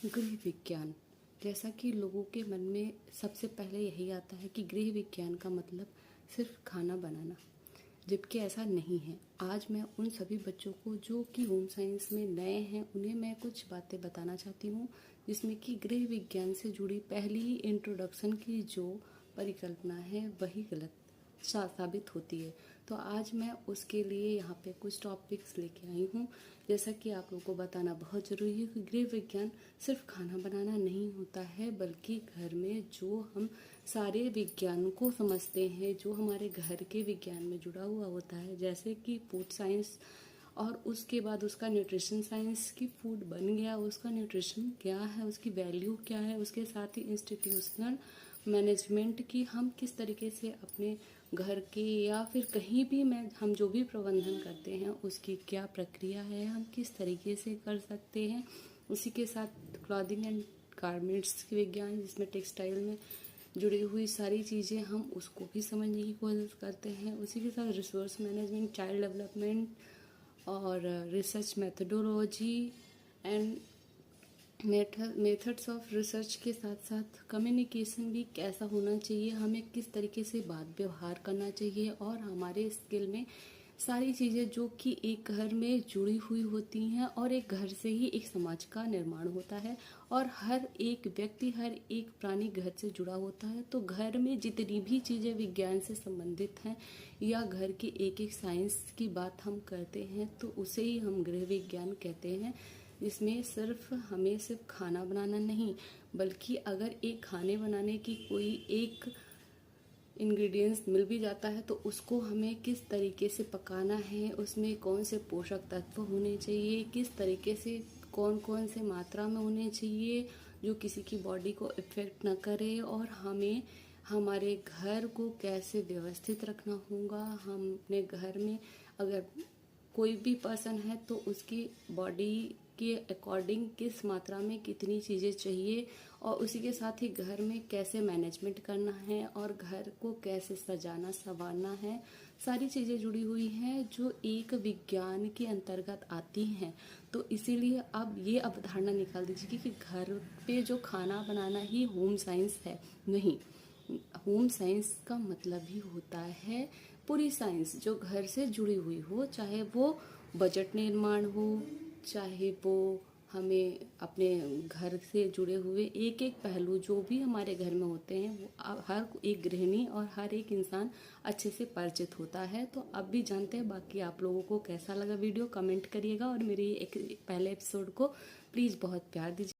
गृह विज्ञान। जैसा कि लोगों के मन में सबसे पहले यही आता है कि गृह विज्ञान का मतलब सिर्फ खाना बनाना, जबकि ऐसा नहीं है। आज मैं उन सभी बच्चों को जो कि होम साइंस में नए हैं उन्हें मैं कुछ बातें बताना चाहती हूँ, जिसमें कि गृह विज्ञान से जुड़ी पहली ही इंट्रोडक्शन की जो परिकल्पना है वही गलत साबित होती है। तो आज मैं उसके लिए यहाँ पे कुछ टॉपिक्स लेके आई हूँ। जैसा कि आप लोगों को बताना बहुत ज़रूरी है कि गृह विज्ञान सिर्फ खाना बनाना नहीं होता है, बल्कि घर में जो हम सारे विज्ञान को समझते हैं, जो हमारे घर के विज्ञान में जुड़ा हुआ होता है, जैसे कि फूड साइंस, और उसके बाद उसका न्यूट्रिशन साइंस की फूड बन गया, उसका न्यूट्रिशन क्या है, उसकी वैल्यू क्या है, उसके साथ ही इंस्टीट्यूशनल मैनेजमेंट की हम किस तरीके से अपने घर के या फिर कहीं भी हम जो भी प्रबंधन करते हैं उसकी क्या प्रक्रिया है, हम किस तरीके से कर सकते हैं। उसी के साथ क्लॉथिंग एंड गारमेंट्स के विज्ञान, जिसमें टेक्सटाइल में जुड़ी हुई सारी चीज़ें हम उसको भी समझने की कोशिश करते हैं। उसी के साथ रिसोर्स मैनेजमेंट, चाइल्ड डेवलपमेंट और research methodology and methods of research के साथ साथ कम्युनिकेशन भी कैसा होना चाहिए, हमें किस तरीके से बात व्यवहार करना चाहिए, और हमारे स्किल में सारी चीज़ें जो कि एक घर में जुड़ी हुई होती हैं, और एक घर से ही एक समाज का निर्माण होता है, और हर एक व्यक्ति, हर एक प्राणी घर से जुड़ा होता है। तो घर में जितनी भी चीज़ें विज्ञान से संबंधित हैं या घर की एक एक साइंस की बात हम करते हैं तो उसे ही हम गृह विज्ञान कहते हैं। इसमें हमें सिर्फ खाना बनाना नहीं, बल्कि अगर एक खाने बनाने की कोई एक इंग्रेडिएंट्स मिल भी जाता है तो उसको हमें किस तरीके से पकाना है, उसमें कौन से पोषक तत्व होने चाहिए, किस तरीके से कौन कौन से मात्रा में होने चाहिए जो किसी की बॉडी को इफ़ेक्ट ना करे, और हमें हमारे घर को कैसे व्यवस्थित रखना होगा। हम अपने घर में अगर कोई भी पर्सन है तो उसकी बॉडी के अकॉर्डिंग किस मात्रा में कितनी चीज़ें चाहिए, और उसी के साथ ही घर में कैसे मैनेजमेंट करना है और घर को कैसे सजाना संवारना है, सारी चीज़ें जुड़ी हुई हैं जो एक विज्ञान के अंतर्गत आती हैं। तो इसीलिए अब ये अवधारणा निकाल दीजिए कि घर पे जो खाना बनाना ही होम साइंस है। नहीं, होम साइंस का मतलब ही होता है पूरी साइंस जो घर से जुड़ी हुई हो, चाहे वो बजट निर्माण हो, चाहे वो हमें अपने घर से जुड़े हुए एक एक पहलू जो भी हमारे घर में होते हैं वो हर एक गृहिणी और हर एक इंसान अच्छे से परिचित होता है। तो अब भी जानते हैं। बाकी आप लोगों को कैसा लगा वीडियो कमेंट करिएगा, और मेरे एक पहले एपिसोड को प्लीज़ बहुत प्यार दीजिए।